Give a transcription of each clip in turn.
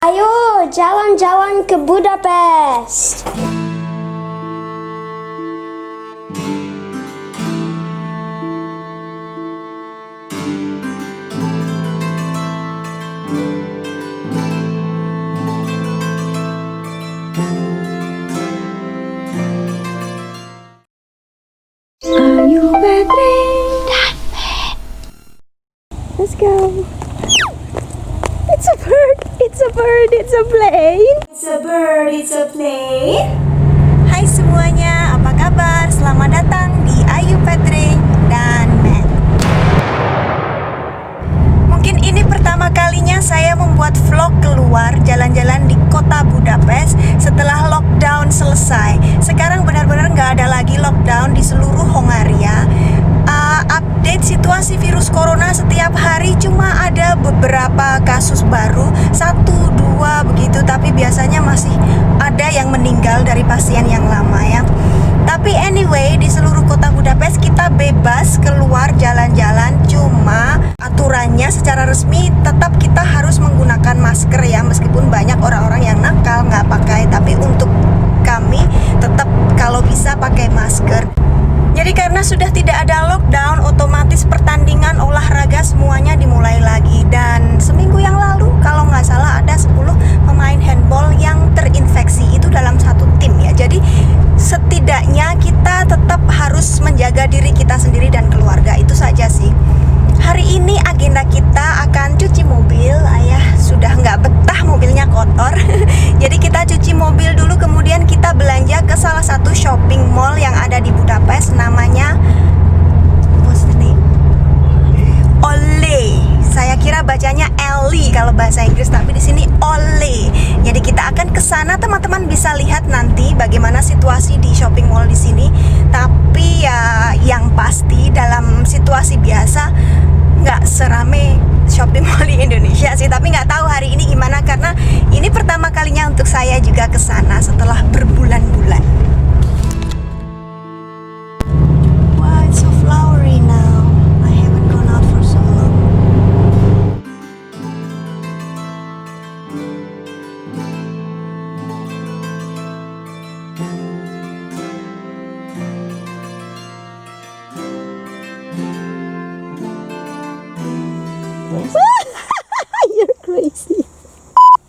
Ayo jalan-jalan ke Budapest. Are you ready? Let's go. It's a bird. It's a bird. It's a plane. It's a bird. It's a plane. Hai semuanya, apa kabar? Selamat datang di Ayu Patrick dan Matt. Mungkin ini pertama kalinya saya membuat vlog keluar jalan-jalan di kota Budapest setelah lockdown selesai. Sekarang benar-benar nggak ada lagi lockdown di seluruh Hongaria. Update situasi virus corona setiap hari cuma ada beberapa kasus baru, 1-2 begitu, tapi biasanya masih ada yang meninggal dari pasien yang lama ya. Tapi anyway, di seluruh kota Budapest kita bebas keluar jalan-jalan, cuma aturannya secara resmi tetap kita harus menggunakan masker ya, meskipun banyak orang-orang yang nakal nggak pakai, tapi untuk kami tetap kalau bisa pakai masker. Jadi karena sudah tidak ada lockdown, otomatis pertandingan olahraga semuanya dimulai lagi. Dan seminggu yang lalu kalau nggak salah ada 10 pemain handball yang terinfeksi, itu dalam satu tim ya. Jadi setidaknya kita tetap harus menjaga diri kita sendiri dan keluarga, itu saja sih. Hari ini agenda kita akan cuci mobil. Ayah sudah nggak betah mobilnya kotor. Jadi kita cuci mobil dulu, kemudian kita belanja ke salah satu shopping mall yang ada di Budapest. Namanya what's the name? Ole. Saya kira bacanya Ellie kalau bahasa Inggris, tapi di sini Ole. Jadi kita akan ke sana, teman-teman bisa lihat nanti bagaimana situasi di shopping mall di sini. Tapi ya yang pasti dalam situasi biasa nggak serame shopping mall di Indonesia sih. Tapi nggak tahu hari ini gimana, karena ini pertama kalinya untuk saya juga ke sana setelah berbulan-bulan. Wow, it's so flowery now. I haven't gone out for so long. You're crazy.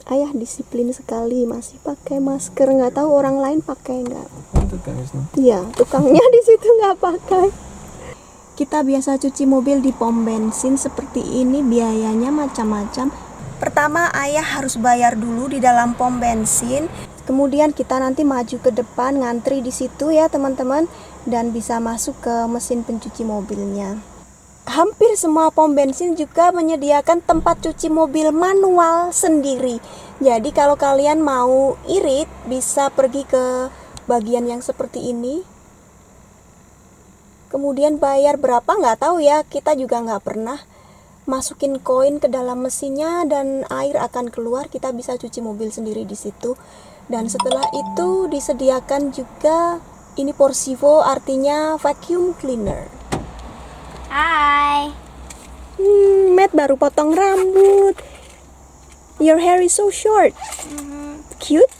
Ayah disiplin sekali, masih pakai masker. Nggak tahu orang lain pakai nggak? Iya, tukangnya di situ nggak pakai. Kita biasa cuci mobil di pom bensin seperti ini, biayanya macam-macam. Pertama, ayah harus bayar dulu di dalam pom bensin. Kemudian kita nanti maju ke depan, ngantri di situ ya teman-teman, dan bisa masuk ke mesin pencuci mobilnya. Hampir semua pom bensin juga menyediakan tempat cuci mobil manual sendiri. Jadi kalau kalian mau irit, bisa pergi ke bagian yang seperti ini. Kemudian bayar berapa nggak tahu ya, kita juga nggak pernah. Masukin koin ke dalam mesinnya dan air akan keluar, kita bisa cuci mobil sendiri di situ. Dan setelah itu disediakan juga ini Porsivo, artinya vacuum cleaner. Hai. Matt baru potong rambut. Your hair is so short. Cute.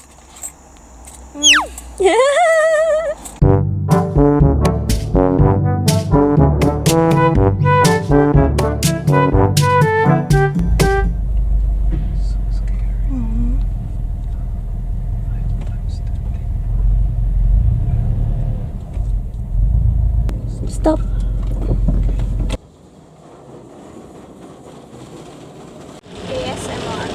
Stop. ASMR.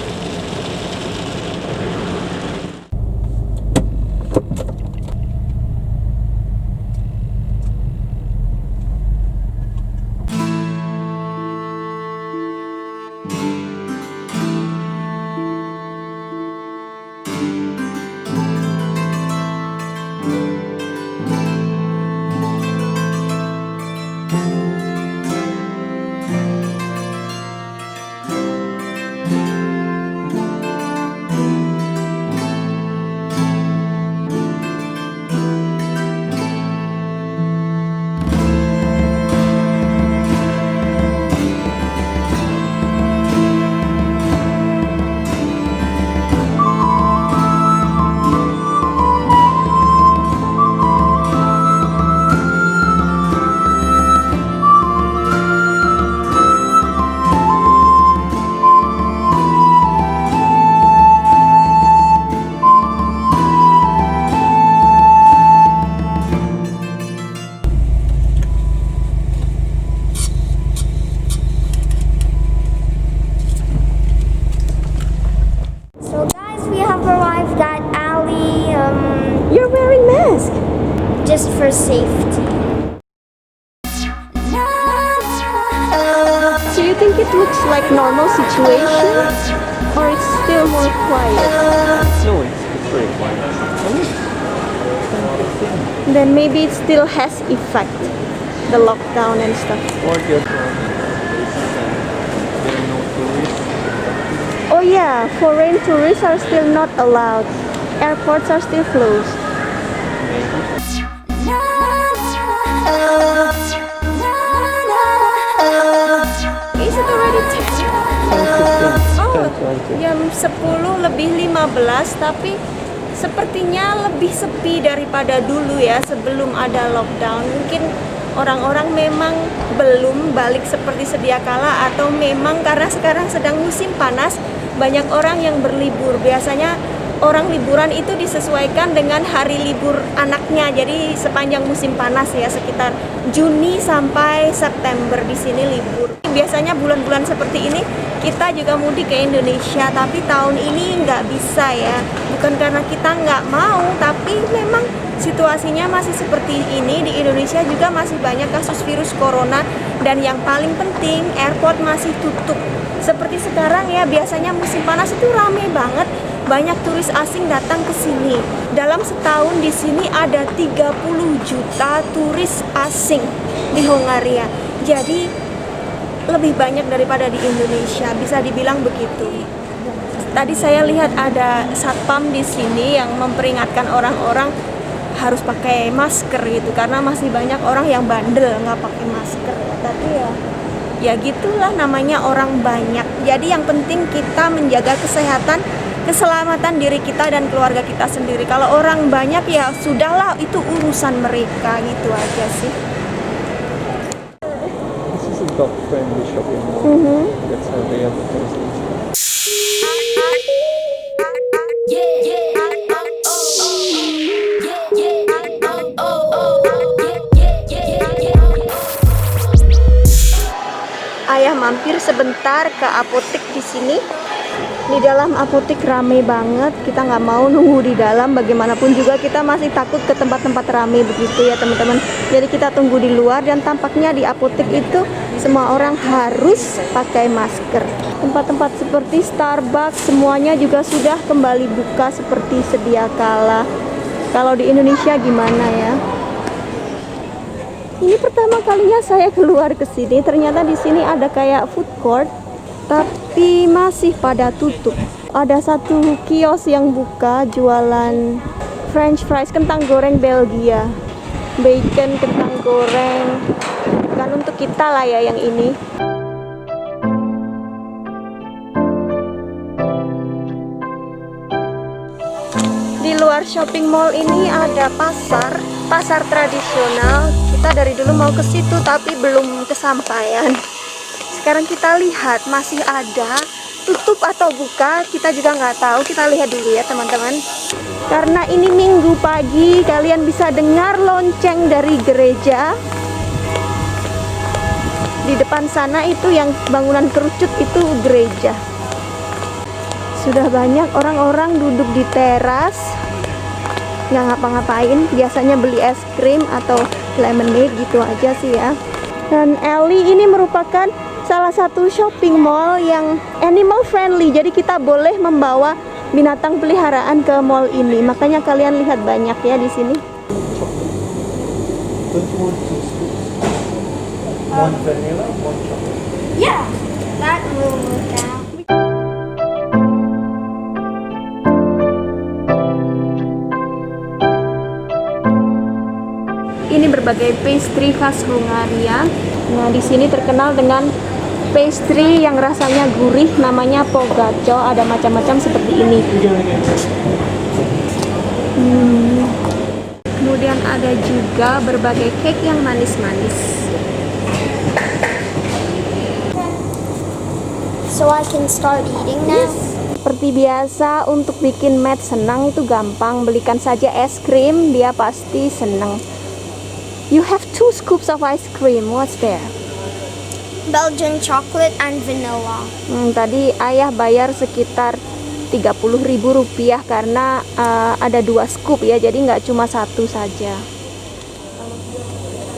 just for safety. So you think it looks like normal situation, or it's still more quiet? No, it's very quiet. Then maybe it still has effect, the lockdown and stuff. Or the other one, there are no tourists. Oh yeah, foreign tourists are still not allowed. Airports are still closed. Is it already 10? Oh, jam 10 lebih 15, tapi sepertinya lebih sepi daripada dulu ya sebelum ada lockdown. Mungkin orang-orang memang belum balik seperti sedia kala, atau memang karena sekarang sedang musim panas, banyak orang yang berlibur. Biasanya orang liburan itu disesuaikan dengan hari libur anaknya. Jadi sepanjang musim panas ya, sekitar Juni sampai September di sini libur. Biasanya bulan-bulan seperti ini kita juga mudik ke Indonesia, tapi tahun ini nggak bisa ya. Bukan karena kita nggak mau, tapi memang situasinya masih seperti ini. Di Indonesia juga masih banyak kasus virus corona, dan yang paling penting airport masih tutup. Seperti sekarang ya, biasanya musim panas itu rame banget, banyak turis asing datang ke sini. Dalam setahun di sini ada 30 juta turis asing di Hongaria. Jadi lebih banyak daripada di Indonesia, bisa dibilang begitu. Tadi saya lihat ada satpam di sini yang memperingatkan orang-orang harus pakai masker gitu, karena masih banyak orang yang bandel nggak pakai masker. Tapi ya gitulah, namanya orang banyak. Jadi yang penting kita menjaga kesehatan, keselamatan diri kita dan keluarga kita sendiri. Kalau orang banyak ya sudahlah, itu urusan mereka, gitu aja sih. This is a dog-friendly shopping mall. That's how they advertise it. Ayah mampir sebentar ke apotek di sini. Di dalam apotek rame banget, kita nggak mau nunggu di dalam. Bagaimanapun juga kita masih takut ke tempat-tempat rame begitu ya teman-teman. Jadi kita tunggu di luar, dan tampaknya di apotek itu semua orang harus pakai masker. Tempat-tempat seperti Starbucks semuanya juga sudah kembali buka seperti sedia kala. Kalau di Indonesia gimana ya? Ini pertama kalinya saya keluar ke sini. Ternyata di sini ada kayak food court, tapi masih pada tutup. Ada satu kios yang buka jualan French fries, kentang goreng Belgia, bacon, kentang goreng. Kan untuk kita lah ya yang ini. Di luar shopping mall ini ada pasar tradisional. Kita dari dulu mau ke situ tapi belum kesampaian. Sekarang kita lihat masih ada, tutup atau buka kita juga nggak tahu. Kita lihat dulu ya teman-teman. Karena ini Minggu pagi, kalian bisa dengar lonceng dari gereja. Di depan sana itu yang bangunan kerucut itu gereja. Sudah banyak orang-orang duduk di teras, nggak ngapa-ngapain. Biasanya beli es krim atau lemonade gitu aja sih ya. Dan Ellie ini merupakan salah satu shopping mall yang animal friendly. Jadi kita boleh membawa binatang peliharaan ke mall ini. Makanya kalian lihat banyak ya di sini. Don't you want two scoops? One vanilla, one chocolate. Yeah, that will work out. Ini berbagai pastry khas Hongaria. Nah, di sini terkenal dengan pastry yang rasanya gurih, namanya pogačo. Ada macam-macam seperti ini. Kemudian ada juga berbagai cake yang manis-manis. So I can start eating now? Seperti biasa, untuk bikin Matt senang itu gampang. Belikan saja es krim, dia pasti senang. You have 2 scoops of ice cream. What's there? Belgian chocolate and vanilla. Tadi ayah bayar sekitar 30.000 rupiah karena ada 2 scoop ya, jadi nggak cuma 1 saja.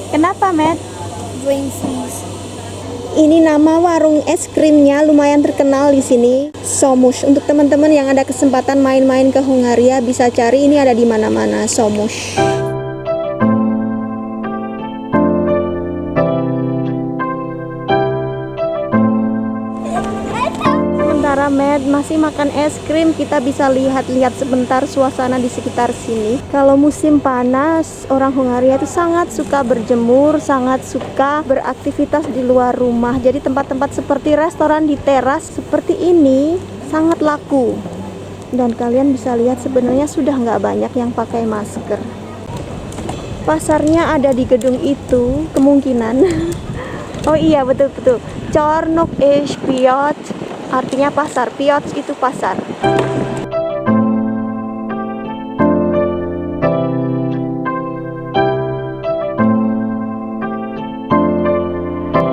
Kenapa, Matt? Brain freeze. Ini nama warung es krimnya lumayan terkenal di sini, Somush. Untuk teman-teman yang ada kesempatan main-main ke Hungaria bisa cari, ini ada di mana-mana, Somush. Sementara Matt masih makan es krim, kita bisa lihat-lihat sebentar suasana di sekitar sini. Kalau musim panas, orang Hungaria itu sangat suka berjemur, sangat suka beraktivitas di luar rumah. Jadi tempat-tempat seperti restoran di teras seperti ini sangat laku. Dan kalian bisa lihat sebenarnya sudah nggak banyak yang pakai masker. Pasarnya ada di gedung itu, kemungkinan. Oh iya, betul-betul. Chornok is Piot. Artinya pasar, Piot itu pasar.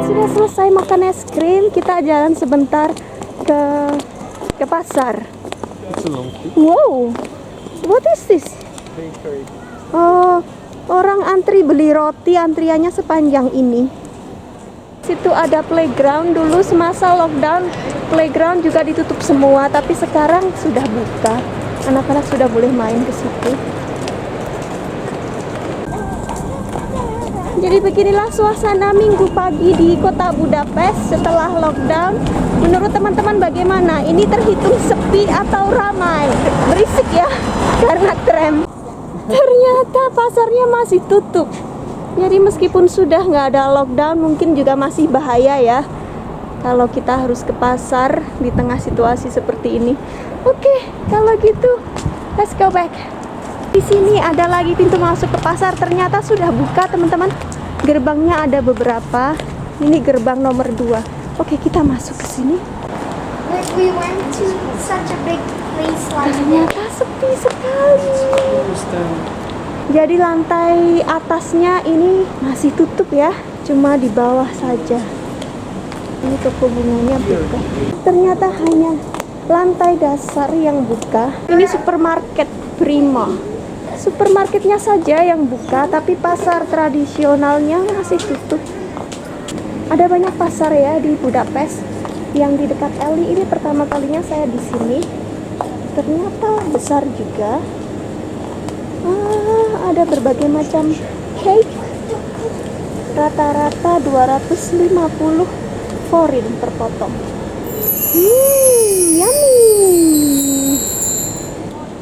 Sudah selesai makan es krim, kita jalan sebentar ke pasar. It's a long trip. Wow, what is this? Bakery. Oh, orang antri beli roti, antriannya sepanjang ini. Situ ada playground, dulu semasa lockdown playground juga ditutup semua, tapi sekarang sudah buka. Anak-anak sudah boleh main ke situ. Jadi beginilah suasana minggu pagi di kota Budapest setelah lockdown. Menurut teman-teman bagaimana? Ini terhitung sepi atau ramai? Berisik ya, karena tram. Ternyata pasarnya masih tutup. Jadi meskipun sudah nggak ada lockdown, mungkin juga masih bahaya ya kalau kita harus ke pasar di tengah situasi seperti ini. Oke, kalau gitu let's go back. Di sini ada lagi pintu masuk ke pasar, ternyata sudah buka teman-teman. Gerbangnya ada beberapa. Ini gerbang nomor 2. Oke, kita masuk ke sini. We went to such a big place like this. Ternyata sepi sekali. Jadi lantai atasnya ini masih tutup ya, cuma di bawah saja. Ini toko bunganya buka. Ternyata hanya lantai dasar yang buka. Ini supermarket Prima. Supermarketnya saja yang buka, tapi pasar tradisionalnya masih tutup. Ada banyak pasar ya di Budapest. Yang di dekat Eli ini pertama kalinya saya di sini. Ternyata besar juga. Ada berbagai macam cake. Rata-rata 250 forin per potong. Yummy.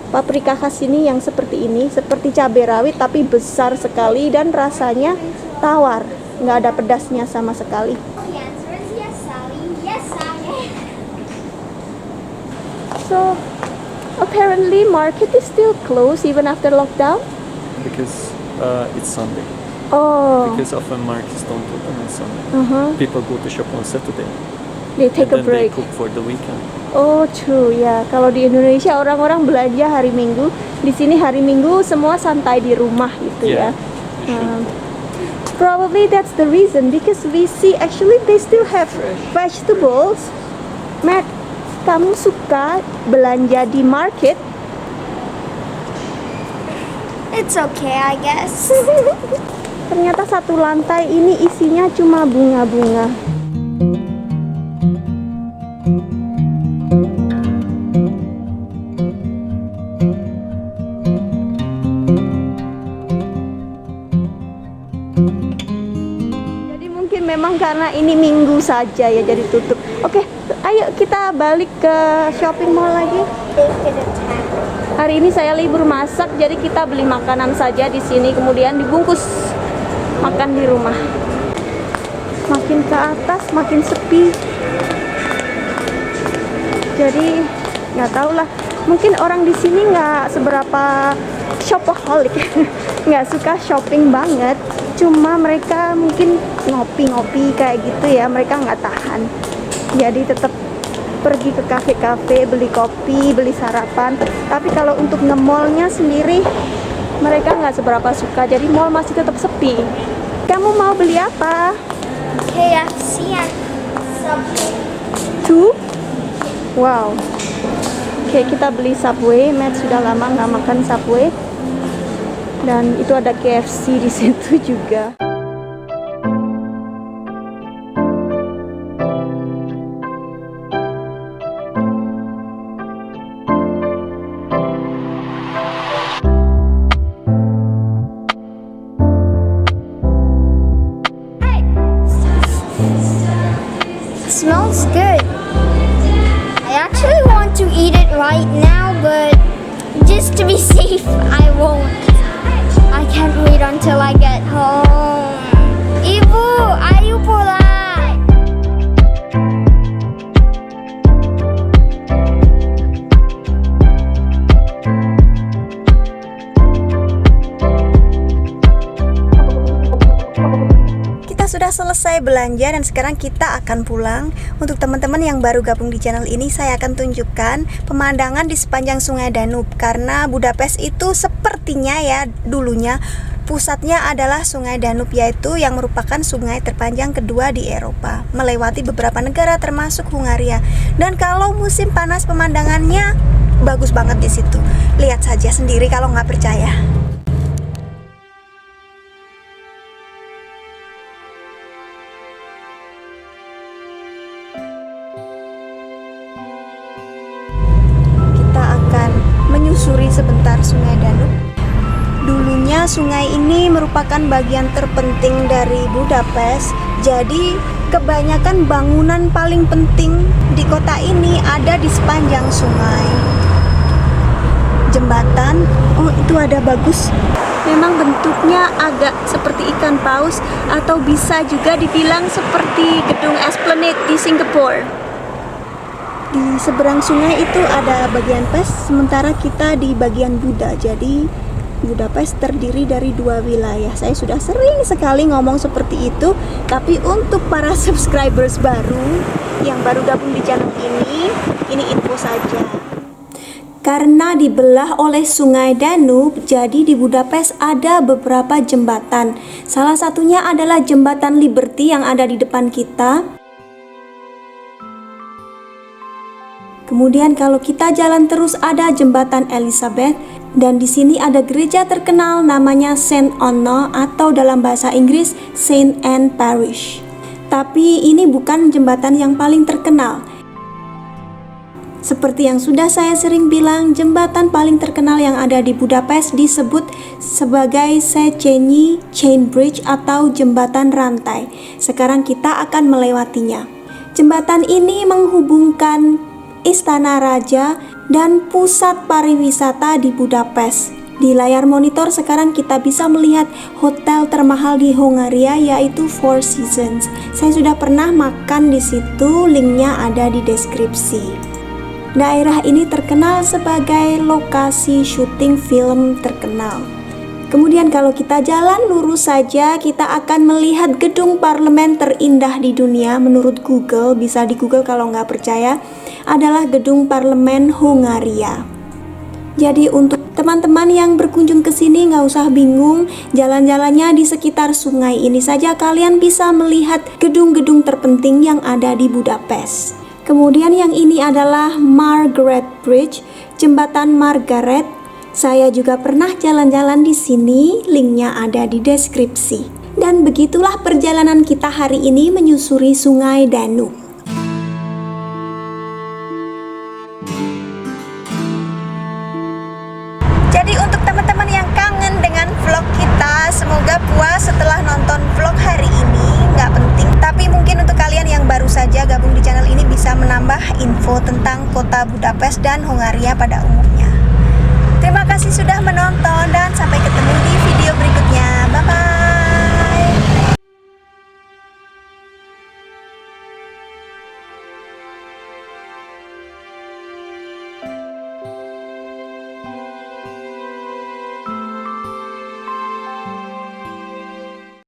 Paprika khas ini yang seperti ini, seperti cabai rawit tapi besar sekali dan rasanya tawar, nggak ada pedasnya sama sekali. The answer is yes, Sally. Yes, Sally. So apparently market is still closed even after lockdown. Because it's Sunday. Oh, Because often markets don't open on Sunday. People go to shop on Saturday. they take a and then break. they cook for the weekend. Oh, true ya. Kalau di Indonesia orang-orang belanja hari Minggu, di sini hari Minggu semua santai di rumah gitu ya. Yeah, you should. Probably that's the reason because we see actually they still have vegetables. Matt, kamu suka belanja di market? It's okay, I guess. Ternyata satu lantai ini isinya cuma bunga-bunga. Jadi mungkin memang karena ini minggu saja ya jadi tutup. Oke, ayo kita balik ke shopping mall lagi. Hari ini saya libur masak, jadi kita beli makanan saja di sini, kemudian dibungkus makan di rumah. Makin ke atas, makin sepi. Jadi nggak tahu lah. Mungkin orang di sini nggak seberapa shopaholic, nggak suka shopping banget. Cuma mereka mungkin ngopi-ngopi kayak gitu ya. Mereka nggak tahan. Jadi tetap pergi ke kafe-kafe, beli kopi, beli sarapan. Tapi kalau untuk nge-mallnya sendiri, mereka nggak seberapa suka. Jadi mall masih tetap sepi. Kamu mau beli apa? KFC and Subway. Two? Wow. Oke, kita beli Subway. Matt sudah lama nggak makan Subway. Dan itu ada KFC di situ juga. to be safe, I won't. I can't wait until I get home. Ibu, ayo pulang. Sudah selesai belanja dan sekarang kita akan pulang. Untuk teman-teman yang baru gabung di channel ini, saya akan tunjukkan pemandangan di sepanjang Sungai Danube. Karena Budapest itu sepertinya ya dulunya pusatnya adalah Sungai Danube, yaitu yang merupakan sungai terpanjang kedua di Eropa, melewati beberapa negara termasuk Hungaria. Dan kalau musim panas pemandangannya bagus banget di situ. Lihat saja sendiri kalau nggak percaya. Menyusuri sebentar Sungai Danube. Dulunya sungai ini merupakan bagian terpenting dari Budapest. Jadi kebanyakan bangunan paling penting di kota ini ada di sepanjang sungai. Jembatan, oh itu ada bagus. Memang bentuknya agak seperti ikan paus atau bisa juga dibilang seperti gedung Esplanade di Singapura. Di seberang sungai itu ada bagian Pest, sementara kita di bagian Buda. Jadi Budapest terdiri dari dua wilayah. Saya sudah sering sekali ngomong seperti itu, tapi untuk para subscribers baru yang baru gabung di channel ini info saja. Karena dibelah oleh Sungai Danube, jadi di Budapest ada beberapa jembatan. Salah satunya adalah jembatan Liberty yang ada di depan kita. Kemudian kalau kita jalan terus ada jembatan Elizabeth, dan di sini ada gereja terkenal namanya Saint Anna atau dalam bahasa Inggris Saint Anne Parish. Tapi ini bukan jembatan yang paling terkenal. Seperti yang sudah saya sering bilang, jembatan paling terkenal yang ada di Budapest disebut sebagai Széchenyi Chain Bridge atau jembatan rantai. Sekarang kita akan melewatinya. Jembatan ini menghubungkan Istana Raja dan pusat pariwisata di Budapest. Di layar monitor sekarang kita bisa melihat hotel termahal di Hungaria, yaitu Four Seasons. Saya sudah pernah makan di situ, linknya ada di deskripsi. Daerah ini terkenal sebagai lokasi syuting film terkenal. Kemudian kalau kita jalan lurus saja, kita akan melihat gedung parlemen terindah di dunia menurut Google. Bisa di Google kalau nggak percaya, adalah gedung parlemen Hungaria. Jadi untuk teman-teman yang berkunjung ke sini nggak usah bingung, jalan-jalannya di sekitar sungai ini saja kalian bisa melihat gedung-gedung terpenting yang ada di Budapest. Kemudian yang ini adalah Margaret Bridge, jembatan Margaret. Saya juga pernah jalan-jalan di sini, linknya ada di deskripsi. Dan begitulah perjalanan kita hari ini menyusuri Sungai Danube. Jadi untuk teman-teman yang kangen dengan vlog kita, semoga puas setelah nonton vlog hari ini. Nggak penting, tapi mungkin untuk kalian yang baru saja gabung di channel ini bisa menambah info tentang kota Budapest dan Hungaria pada umumnya.